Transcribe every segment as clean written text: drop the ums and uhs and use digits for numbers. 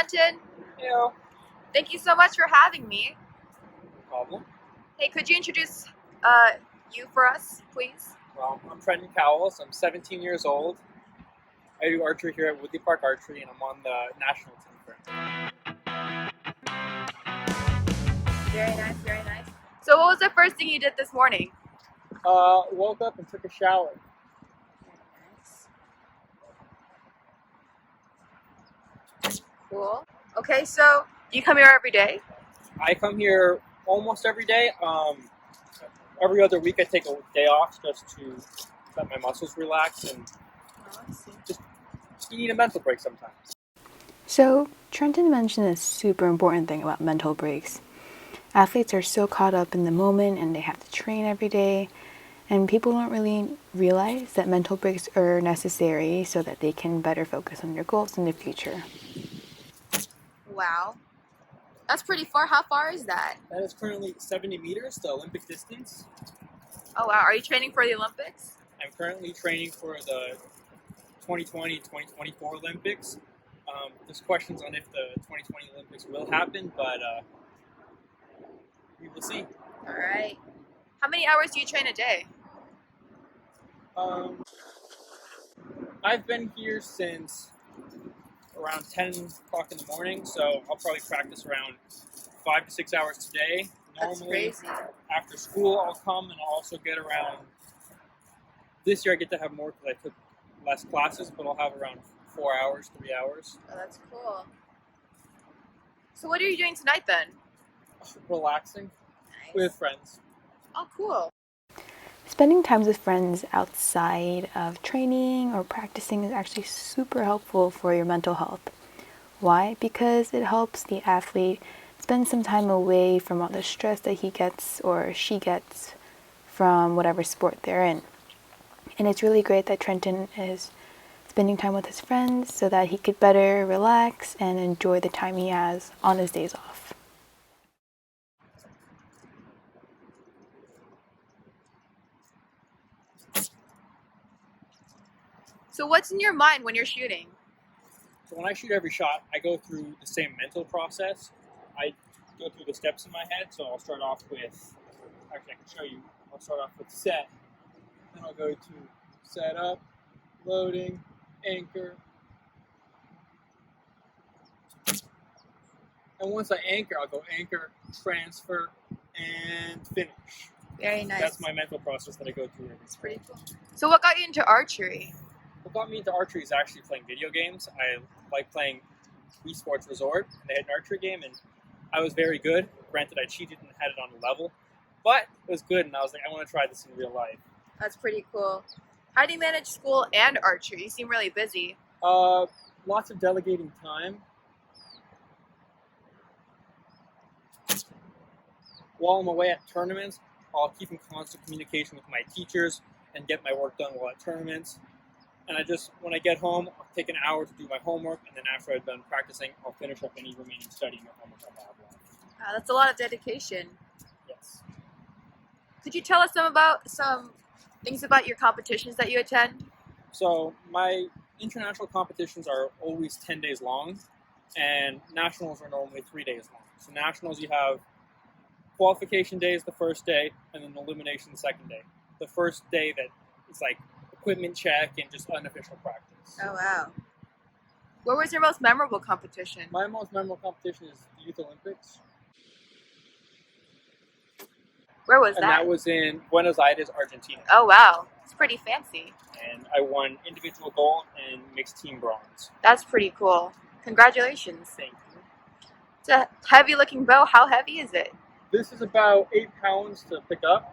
Trenton. Hello. Thank you so much for having me. No problem. Hey, could you introduce you for us, please? Well, I'm Trenton Cowles. I'm 17 years old. I do archery here at Woodley Park Archery, and I'm on the national team currently. Very nice, very nice. So what was the first thing you did this morning? Woke up and took a shower. Cool. Okay, so do you come here every day? I come here almost every day. Every other week I take a day off just to let my muscles relax, and just you need a mental break sometimes. So Trenton mentioned a super important thing about mental breaks. Athletes are so caught up in the moment and they have to train every day, and people don't really realize that mental breaks are necessary so that they can better focus on their goals in the future. Wow. That's pretty far. How far is that? That is currently 70 meters, the Olympic distance. Oh wow, are you training for the Olympics? I'm currently training for the 2020-2024 Olympics. There's questions on if the 2020 Olympics will happen, but we will see. Alright. How many hours do you train a day? I've been here since around 10 o'clock in the morning, so I'll probably practice around 5 to 6 hours today. That's crazy. After school, I'll come and I'll also get around. This year I get to have more because I took less classes, but I'll have around 4 hours, 3 hours. Oh, that's cool. So what are you doing tonight then? Relaxing Nice. with friends. Oh, cool. Spending time with friends outside of training or practicing is actually super helpful for your mental health. Why? Because it helps the athlete spend some time away from all the stress that he gets or she gets from whatever sport they're in. And it's really great that Trenton is spending time with his friends so that he could better relax and enjoy the time he has on his days off. So what's in your mind when you're shooting? So when I shoot every shot, I go through the same mental process. I go through the steps in my head. So I'll start off with, actually I can show you, I'll start off with set. Then I'll go to set up, loading, anchor. And once I anchor, I'll go anchor, transfer, and finish. Very nice. That's my mental process that I go through every It's pretty cool. So what got you into archery? What got me into archery is actually playing video games. I like playing Wii Sports Resort, and they had an archery game, and I was very good. Granted, I cheated and had it on a level, but it was good, and I was like, I want to try this in real life. That's pretty cool. How do you manage school and archery? You seem really busy. Lots of delegating time. While I'm away at tournaments, I'll keep in constant communication with my teachers and get my work done while at tournaments. And when I get home, I'll take an hour to do my homework, and then after I've done practicing, I'll finish up any remaining studying or homework I have left. Wow, that's a lot of dedication. Yes. Could you tell us some things about your competitions that you attend? So my international competitions are always 10 days long, and nationals are normally 3 days long. So nationals, you have qualification day is the first day, and then elimination the second day. The first day that is like equipment check and just unofficial practice. Oh wow. What was your most memorable competition? My most memorable competition is the Youth Olympics. Where was And that? that was in Buenos Aires, Argentina. Oh wow. It's pretty fancy. And I won individual gold and mixed team bronze. That's pretty cool. Congratulations. Thank you. It's a heavy looking bow. How heavy is it? This is about 8 pounds to pick up.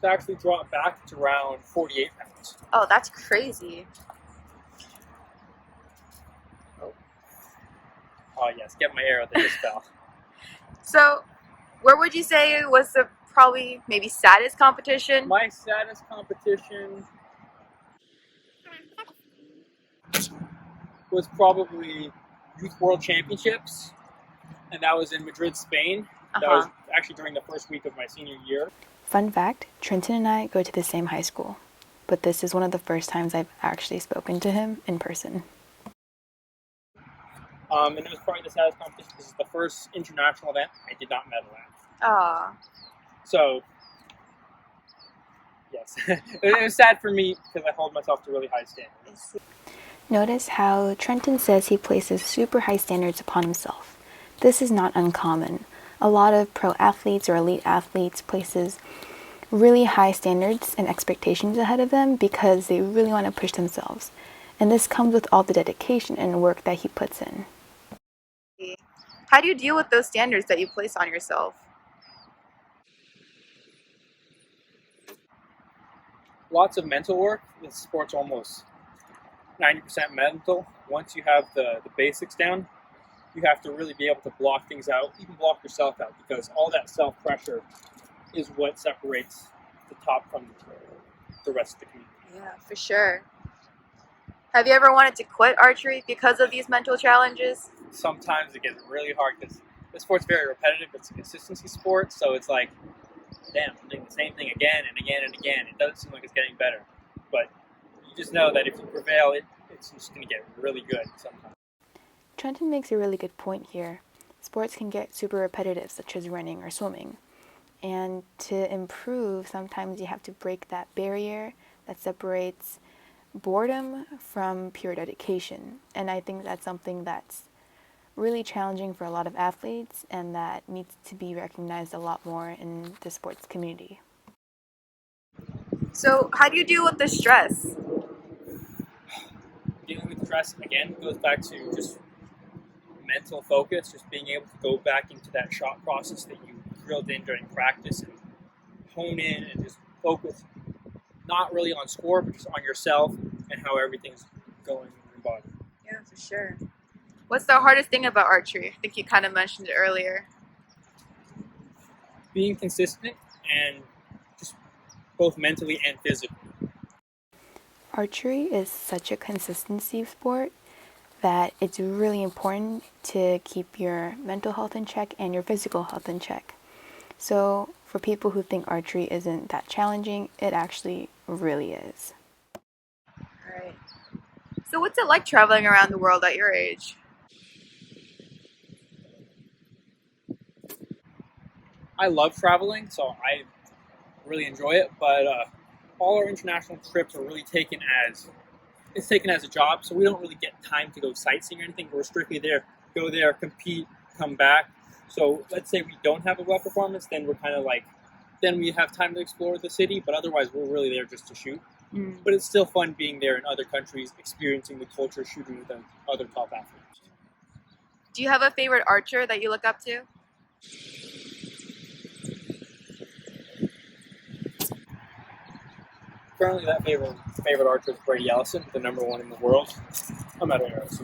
To actually draw it back, it's around 48 pounds. Oh, that's crazy. Oh yes, get my arrow that just fell. So, where would you say was the probably maybe saddest competition? My saddest competition was probably Youth World Championships, and that was in Madrid, Spain. That was actually during the first week of my senior year. Fun fact, Trenton and I go to the same high school. but this is one of the first times I've actually spoken to him in person. And it was probably the saddest competition. This is the first international event I did not medal at. Aw. So, yes, it was sad for me because I hold myself to really high standards. Notice how Trenton says he places super high standards upon himself. This is not uncommon. A lot of pro athletes or elite athletes places really high standards and expectations ahead of them because they really want to push themselves. And this comes with all the dedication and work that he puts in. How do you deal with those standards that you place on yourself? Lots of mental work. This sport's almost 90% mental. Once you have the basics down, you have to really be able to block things out, even block yourself out, because all that self-pressure is what separates the top from the rest of the community. Yeah, for sure. Have you ever wanted to quit archery because of these mental challenges? Sometimes it gets really hard because the sport's very repetitive. It's a consistency sport, so it's like, damn, I'm doing the same thing again and again and again. It doesn't seem like it's getting better, but you just know that if you prevail, it's just going to get really good sometimes. Trenton makes a really good point here. Sports can get super repetitive, such as running or swimming. And to improve, sometimes you have to break that barrier that separates boredom from pure dedication. And I think that's something that's really challenging for a lot of athletes and that needs to be recognized a lot more in the sports community. So, how do you deal with the stress? Dealing with stress, again, goes back to just mental focus, just being able to go back into that shot process that you drilled in during practice and hone in and just focus not really on score, but just on yourself and how everything's going in your body. Yeah, for sure. What's the hardest thing about archery? I think you kind of mentioned it earlier. Being consistent and just both mentally and physically. Archery is such a consistency sport that it's really important to keep your mental health in check and your physical health in check. So for people who think archery isn't that challenging, it actually really is. Right. So what's it like traveling around the world at your age? I love traveling, so I really enjoy it, but all our international trips are really taken as a job, so we don't really get time to go sightseeing or anything. We're strictly there, go there, compete, come back. So let's say we don't have a well performance, then we're kind of like, then we have time to explore the city, but otherwise we're really there just to shoot. But it's still fun being there in other countries, experiencing the culture, shooting with other top athletes. Do you have a favorite archer that you look up to? Currently, that favorite archer is Brady Ellison, the #1 in the world. I'm out of arrows.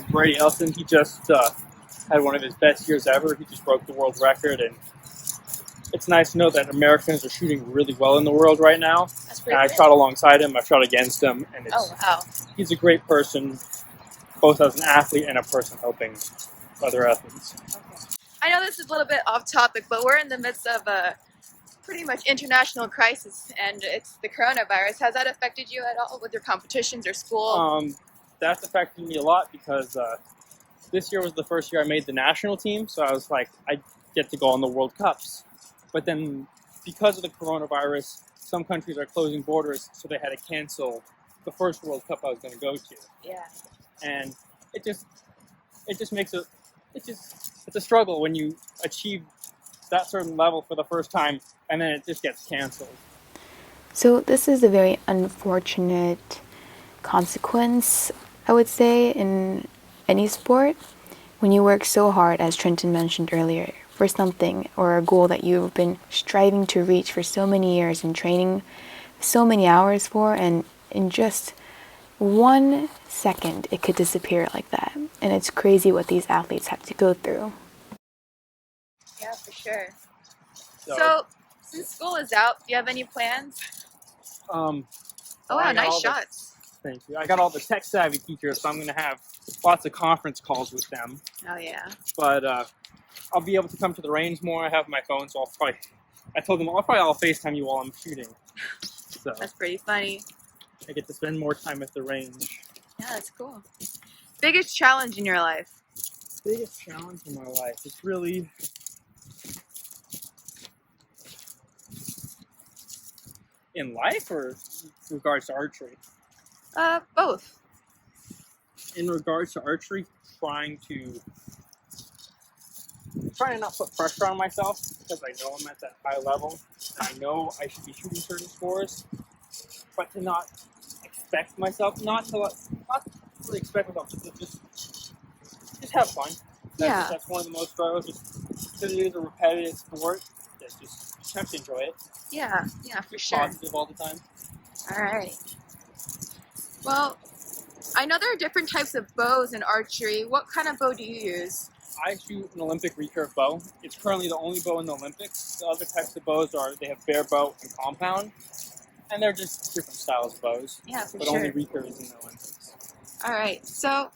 Brady Ellison, he just had one of his best years ever. He just broke the world record, and it's nice to know that Americans are shooting really well in the world right now. That's pretty I've cool. shot alongside him, I've shot against him, and Oh, wow. he's a great person, both as an athlete and a person helping other athletes. Okay. I know this is a little bit off topic, but we're in the midst of a pretty much international crisis, and it's the coronavirus. Has that affected you at all with your competitions or school? That's affected me a lot because this year was the first year I made the national team, so I was like, I get to go on the World Cups. But then because of the coronavirus, some countries are closing borders, so they had to cancel the first World Cup I was going to go to. Yeah. And it just makes it's a struggle when you achieve that certain level for the first time and then it just gets canceled. So this is a very unfortunate consequence, I would say, in any sport. When you work so hard, as Trenton mentioned earlier, for something or a goal that you've been striving to reach for so many years and training so many hours for, and in just 1 second it could disappear like that. And it's crazy what these athletes have to go through. Yeah, for sure. So since school is out, do you have any plans? Oh wow, nice shots. Thank you. I got all the tech savvy teachers, so I'm going to have lots of conference calls with them. Oh yeah. But I'll be able to come to the range more. I have my phone, so I told them I'll FaceTime you while I'm shooting. So That's pretty funny. I get to spend more time at the range. Yeah, that's cool. Biggest challenge in your life? Biggest challenge in my life is really in life or in regards to archery? Both. In regards to archery, trying to not put pressure on myself because I know I'm at that high level and I know I should be shooting certain scores, but to not expect myself, not really expect myself to just have fun. That's one of the most struggles. Just because it is a repetitive sport, that just have to enjoy it. Yeah, for sure. Positive all the time. All right. Well, I know there are different types of bows in archery. What kind of bow do you use? I shoot an Olympic recurve bow. It's currently the only bow in the Olympics. The other types of bows they have bare bow and compound, and they're just different styles of bows. Yeah, for but sure. only recurve is in the Olympics. All right. So,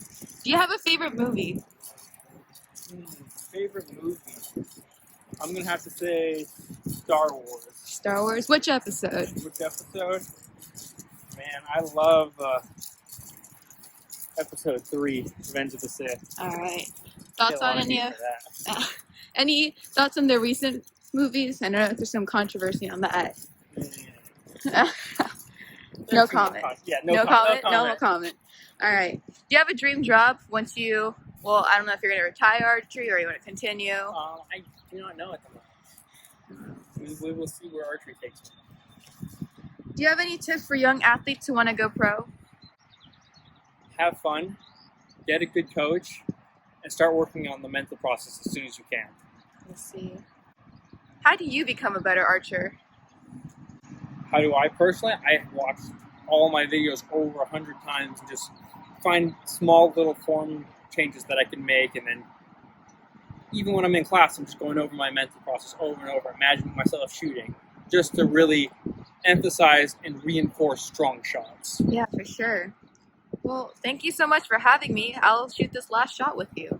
do you have a favorite movie? Favorite movie? I'm gonna have to say Star Wars. Star Wars. Which episode? Which episode? Man, I love episode 3, Revenge of the Sith. All right. Thoughts on any any thoughts on the recent movies? I know there's some controversy on that. No comment. No comment. All right. Do you have a dream job once you? Well, I don't know if you're going to retire archery or you want to continue. I do not know at the moment. We will see where archery takes me. Do you have any tips for young athletes who want to go pro? Have fun, get a good coach, and start working on the mental process as soon as you can. Let's see. How do you become a better archer? How do I personally? I have watched all my videos over 100 times and just find small little form changes that I can make, and then even when I'm in class, I'm just going over my mental process over and over, imagining myself shooting, just to really emphasize and reinforce strong shots. Yeah, for sure. Well, thank you so much for having me. I'll shoot this last shot with you.